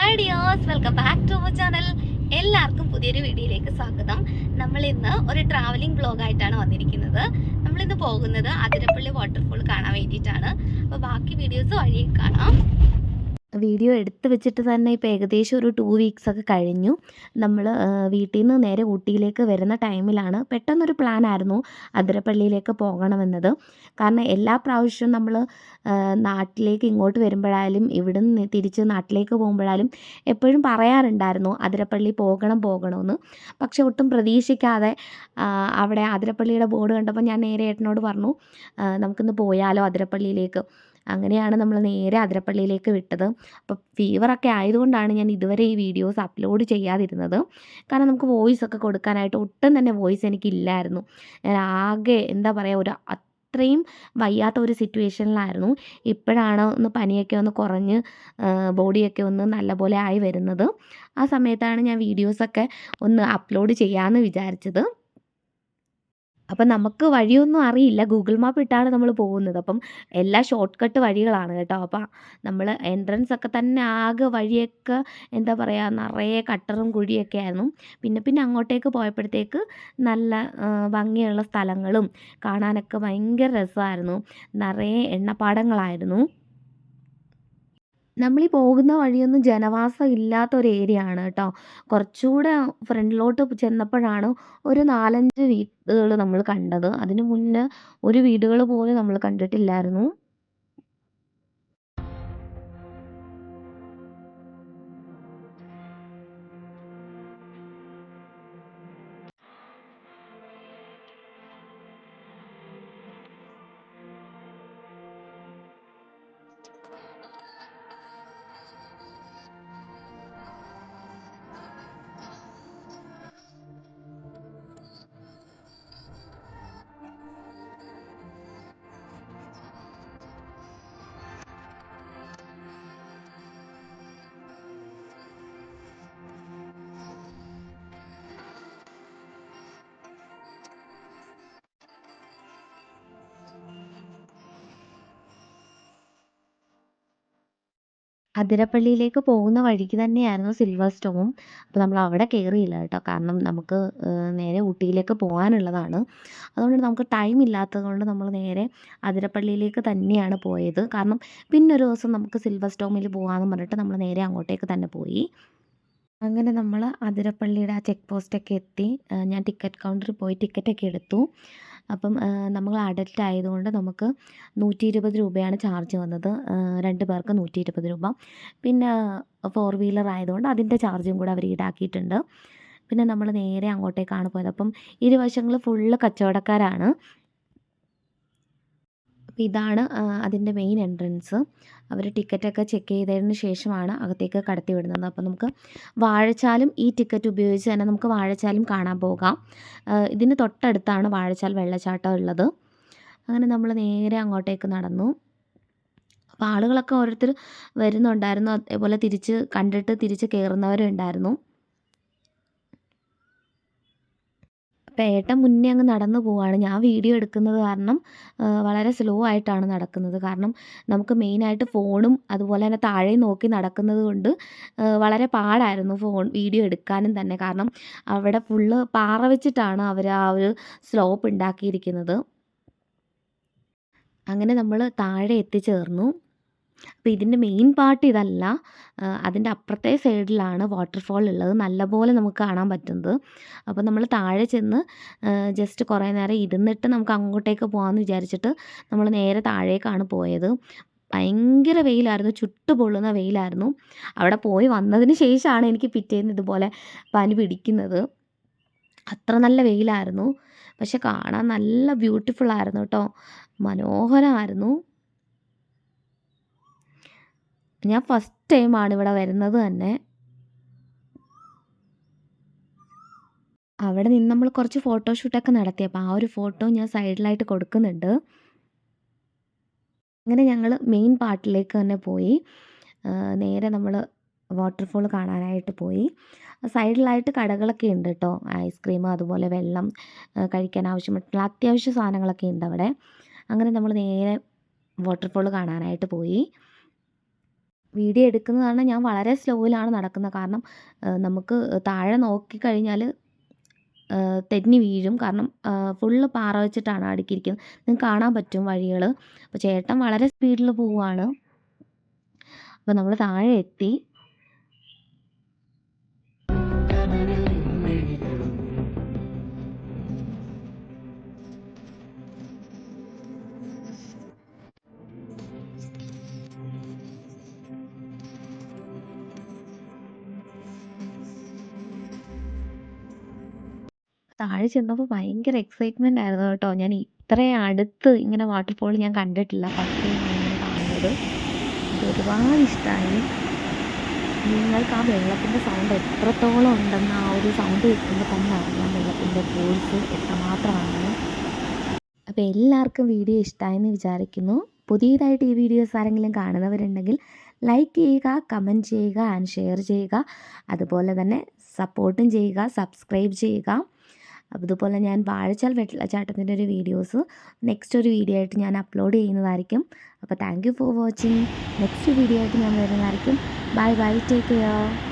Hi dears, welcome back to our channel. എല്ലാവർക്കും പുതിയൊരു വീഡിയോയിലേക്ക് സ്വാഗതം. നമ്മൾ ഇന്ന് ഒരു ട്രാവലിംഗ് വ്ളോഗായിട്ടാണ് വന്നിരിക്കുന്നത്. നമ്മളിന്ന് പോകുന്നത് അതിരപ്പള്ളി വാട്ടർഫോൾ കാണാൻ വേണ്ടിയിട്ടാണ്. അപ്പോൾ ബാക്കി വീഡിയോസ് വഴിയെ കാണാം. വീഡിയോ എടുത്ത് വെച്ചിട്ട് തന്നെ ഇപ്പോൾ ഏകദേശം ഒരു 2 വീക്സൊക്കെ കഴിഞ്ഞു. നമ്മൾ വീട്ടിൽ നിന്ന് നേരെ ഊട്ടിയിലേക്ക് വരുന്ന ടൈമിലാണ് പെട്ടെന്നൊരു പ്ലാനായിരുന്നു അതിരപ്പള്ളിയിലേക്ക് പോകണമെന്നത്. കാരണം എല്ലാ പ്രാവശ്യവും നമ്മൾ നാട്ടിലേക്ക് ഇങ്ങോട്ട് വരുമ്പോഴായാലും ഇവിടെ നിന്ന് തിരിച്ച് നാട്ടിലേക്ക് പോകുമ്പോഴായാലും എപ്പോഴും പറയാറുണ്ടായിരുന്നു അതിരപ്പള്ളി പോകണമെന്ന്. പക്ഷെ ഒട്ടും പ്രതീക്ഷിക്കാതെ അവിടെ അതിരപ്പള്ളിയുടെ ബോർഡ് കണ്ടപ്പോൾ ഞാൻ നേരെ ഏട്ടനോട് പറഞ്ഞു, നമുക്കിന്ന് പോയാലോ അതിരപ്പള്ളിയിലേക്ക്. അങ്ങനെയാണ് നമ്മൾ നേരെ അതിരപ്പള്ളിയിലേക്ക് വിട്ടത്. അപ്പോൾ ഫീവറൊക്കെ ആയതുകൊണ്ടാണ് ഞാൻ ഇതുവരെ ഈ വീഡിയോസ് അപ്ലോഡ് ചെയ്യാതിരുന്നത്. കാരണം നമുക്ക് വോയിസൊക്കെ കൊടുക്കാനായിട്ട് ഒട്ടും തന്നെ വോയിസ് എനിക്കില്ലായിരുന്നു. ഞാൻ ആകെ എന്താ പറയുക, അത്രയും വയ്യാത്ത ഒരു സിറ്റുവേഷനിലായിരുന്നു. ഇപ്പോഴാണ് ഒന്ന് പനിയൊക്കെ ഒന്ന് കുറഞ്ഞ് ബോഡിയൊക്കെ ഒന്ന് നല്ലപോലെ ആയി വരുന്നത്. ആ സമയത്താണ് ഞാൻ വീഡിയോസൊക്കെ ഒന്ന് അപ്ലോഡ് ചെയ്യാമെന്ന് വിചാരിച്ചത്. അപ്പം നമുക്ക് വഴിയൊന്നും അറിയില്ല. ഗൂഗിൾ മാപ്പ് ഇട്ടാണ് നമ്മൾ പോകുന്നത്. അപ്പം എല്ലാ ഷോർട്ട് കട്ട് വഴികളാണ് കേട്ടോ. അപ്പം നമ്മൾ എൻട്രൻസ് ഒക്കെ തന്നെ ആകെ വഴിയൊക്കെ എന്താ പറയുക, നിറയെ കട്ടറും കുഴിയൊക്കെ ആയിരുന്നു. പിന്നെ അങ്ങോട്ടേക്ക് പോയപ്പോഴത്തേക്ക് നല്ല ഭംഗിയുള്ള സ്ഥലങ്ങളും കാണാനൊക്കെ ഭയങ്കര രസമായിരുന്നു. നിറയെ എണ്ണപ്പാടങ്ങളായിരുന്നു. നമ്മളീ പോകുന്ന വഴിയൊന്നും ജനവാസം ഇല്ലാത്തൊരു ഏരിയ ആണ് കേട്ടോ. കുറച്ചുകൂടെ ഫ്രണ്ടിലോട്ട് ചെന്നപ്പോഴാണ് ഒരു 4, 5 വീടുകൾ നമ്മൾ കണ്ടത്. അതിന് മുന്നേ ഒരു വീടുകൾ പോലും നമ്മൾ കണ്ടിട്ടില്ലായിരുന്നു. അതിരപ്പള്ളിയിലേക്ക് പോകുന്ന വഴിക്ക് തന്നെയായിരുന്നു സിൽവർ സ്റ്റോമും. അപ്പോൾ നമ്മൾ അവിടെ കയറിയില്ല കേട്ടോ. കാരണം നമുക്ക് നേരെ ഊട്ടിയിലേക്ക് പോകാനുള്ളതാണ്. അതുകൊണ്ട് നമുക്ക് ടൈം ഇല്ലാത്തത് കൊണ്ട് നമ്മൾ നേരെ അതിരപ്പള്ളിയിലേക്ക് തന്നെയാണ് പോയത്. കാരണം പിന്നൊരു ദിവസം നമുക്ക് സിൽവർ സ്റ്റോമിൽ പോകാമെന്ന് പറഞ്ഞിട്ട് നമ്മൾ നേരെ അങ്ങോട്ടേക്ക് തന്നെ പോയി. അങ്ങനെ നമ്മൾ അതിരപ്പള്ളിയുടെ ആ ചെക്ക് പോസ്റ്റൊക്കെ എത്തി. ഞാൻ ടിക്കറ്റ് കൗണ്ടറിൽ പോയി ടിക്കറ്റൊക്കെ എടുത്തു. അപ്പം നമ്മൾ അഡൽറ്റ് ആയതുകൊണ്ട് നമുക്ക് 120 രൂപയാണ് ചാർജ് വന്നത്. 2 പേർക്ക് 120 രൂപ. പിന്നെ 4 വീലർ ആയതുകൊണ്ട് അതിൻ്റെ ചാർജും കൂടെ അവർ ഈടാക്കിയിട്ടുണ്ട്. പിന്നെ നമ്മൾ നേരെ അങ്ങോട്ടേക്കാണ് പോയത്. അപ്പം ഇരുവശങ്ങൾ ഫുള്ള് കച്ചവടക്കാരാണ്. അപ്പോൾ ഇതാണ് അതിൻ്റെ മെയിൻ എൻട്രൻസ്. അവർ ടിക്കറ്റൊക്കെ ചെക്ക് ചെയ്തതിന് ശേഷമാണ് അകത്തേക്ക് കടത്തി വിടുന്നത്. അപ്പോൾ നമുക്ക് വാഴച്ചാലും ഈ ടിക്കറ്റ് ഉപയോഗിച്ച് തന്നെ നമുക്ക് വാഴച്ചാലും കാണാൻ പോകാം. ഇതിന് തൊട്ടടുത്താണ് വാഴച്ചാൽ വെള്ളച്ചാട്ടം ഉള്ളത്. അങ്ങനെ നമ്മൾ നേരെ അങ്ങോട്ടേക്ക് നടന്നു. അപ്പോൾ ആളുകളൊക്കെ ഓരോരുത്തർ വരുന്നുണ്ടായിരുന്നു. അതേപോലെ തിരിച്ച് കണ്ടിട്ട് തിരിച്ച് കയറുന്നവരുണ്ടായിരുന്നു. അപ്പോൾ ഏട്ടൻ മുന്നേ അങ്ങ് നടന്നു പോവുകയാണ്. ഞാൻ വീഡിയോ എടുക്കുന്നത് കാരണം വളരെ സ്ലോ ആയിട്ടാണ് നടക്കുന്നത്. കാരണം നമുക്ക് മെയിനായിട്ട് ഫോണും അതുപോലെ തന്നെ താഴെ നോക്കി നടക്കുന്നത് കൊണ്ട് വളരെ പാടായിരുന്നു വീഡിയോ എടുക്കാനും തന്നെ. കാരണം അവിടെ ഫുള്ള് പാറ വെച്ചിട്ടാണ് അവർ ആ ഒരു സ്ലോപ്പ് ഉണ്ടാക്കിയിരിക്കുന്നത്. അങ്ങനെ നമ്മൾ താഴെ എത്തിച്ചേർന്നു. അപ്പോൾ ഇതിൻ്റെ മെയിൻ പാർട്ട് ഇതല്ല. അതിൻ്റെ അപ്പുറത്തെ സൈഡിലാണ് വാട്ടർഫോൾ ഉള്ളത്. നല്ലപോലെ നമുക്ക് കാണാൻ പറ്റുന്നത്. അപ്പോൾ നമ്മൾ താഴെ ചെന്ന് ജസ്റ്റ് കുറേ നേരം ഇരുന്നിട്ട് നമുക്ക് അങ്ങോട്ടേക്ക് പോകാമെന്ന് വിചാരിച്ചിട്ട് നമ്മൾ നേരെ താഴേക്കാണ് പോയത്. ഭയങ്കര വെയിലായിരുന്നു, ചുട്ടു പൊള്ളുന്ന വെയിലായിരുന്നു. അവിടെ പോയി വന്നതിന് ശേഷമാണ് എനിക്ക് പിറ്റേന്ന് ഇതുപോലെ പനി പിടിക്കുന്നത്. അത്ര നല്ല വെയിലായിരുന്നു. പക്ഷെ കാണാൻ നല്ല ബ്യൂട്ടിഫുൾ ആയിരുന്നു കേട്ടോ. മനോഹരമായിരുന്നു. ഞാൻ ഫസ്റ്റ് ടൈമാണ് ഇവിടെ വരുന്നത് തന്നെ. അവിടെ നിന്ന് നമ്മൾ കുറച്ച് ഫോട്ടോഷൂട്ടൊക്കെ നടത്തി. അപ്പോൾ ആ ഒരു ഫോട്ടോ ഞാൻ സൈഡിലായിട്ട് കൊടുക്കുന്നുണ്ട്. അങ്ങനെ ഞങ്ങൾ മെയിൻ പാർട്ടിലേക്ക് തന്നെ പോയി. നേരെ നമ്മൾ വാട്ടർഫോൾ കാണാനായിട്ട് പോയി. സൈഡിലായിട്ട് കടകളൊക്കെ ഉണ്ട് കേട്ടോ. ഐസ്ക്രീം അതുപോലെ വെള്ളം, കഴിക്കാൻ ആവശ്യമായിട്ടുള്ള അത്യാവശ്യ സാധനങ്ങളൊക്കെ ഉണ്ട് അവിടെ. അങ്ങനെ നമ്മൾ നേരെ വാട്ടർഫോൾ കാണാനായിട്ട് പോയി. വീഡിയോ എടുക്കുന്നതാണ് ഞാൻ വളരെ സ്ലോയിലാണ് നടക്കുന്നത്. കാരണം നമുക്ക് താഴെ നോക്കിക്കഴിഞ്ഞാൽ തെന്നി വീഴും. കാരണം ഫുള്ള് പാറ വെച്ചിട്ടാണ് അടുക്കിയിരിക്കുന്നത്. നിങ്ങൾക്ക് കാണാൻ പറ്റും വഴികൾ. അപ്പോൾ ചേട്ടൻ വളരെ സ്പീഡിൽ പോവുകയാണ്. അപ്പോൾ നമ്മൾ താഴെ എത്തി. താഴെ ചെന്നപ്പോൾ ഭയങ്കര എക്സൈറ്റ്മെൻ്റ് ആയിരുന്നു കേട്ടോ. ഞാൻ ഇത്രയും അടുത്ത് ഇങ്ങനെ വാട്ടർഫോൾ ഞാൻ കണ്ടിട്ടില്ല. ഫസ്റ്റ് ടൈമാണ് ഇങ്ങനെ കാണുന്നത്. എനിക്ക് ഒരുപാട് ഇഷ്ടമായി. നിങ്ങൾക്ക് ആ വെള്ളത്തിൻ്റെ സൗണ്ട് എത്രത്തോളം ഉണ്ടെന്ന് ആ ഒരു സൗണ്ട് കേൾക്കുമ്പോൾ തന്നെ അറിയാം വെള്ളത്തിൻ്റെ ഫോഴ്സ് എത്രമാത്രമാണെന്ന്. അപ്പോൾ എല്ലാവർക്കും വീഡിയോ ഇഷ്ടമായെന്ന് വിചാരിക്കുന്നു. പുതിയതായിട്ട് ഈ വീഡിയോസ് ആരെങ്കിലും കാണുന്നവരുണ്ടെങ്കിൽ ലൈക്ക് ചെയ്യുക, കമൻറ്റ് ചെയ്യുക ആൻഡ് ഷെയർ ചെയ്യുക. അതുപോലെ തന്നെ സപ്പോർട്ടും ചെയ്യുക, സബ്സ്ക്രൈബ് ചെയ്യുക. അതുപോലെ ഞാൻ വാഴച്ചാൽ വെള്ളച്ചാട്ടത്തിൻ്റെ ഒരു വീഡിയോസ് നെക്സ്റ്റ് ഒരു വീഡിയോ ആയിട്ട് ഞാൻ അപ്ലോഡ് ചെയ്യുന്നതായിരിക്കും. അപ്പോൾ thank you for watching. Next video ആയിട്ട് ഞാൻ വരുന്നതായിരിക്കും. Bye bye, take care.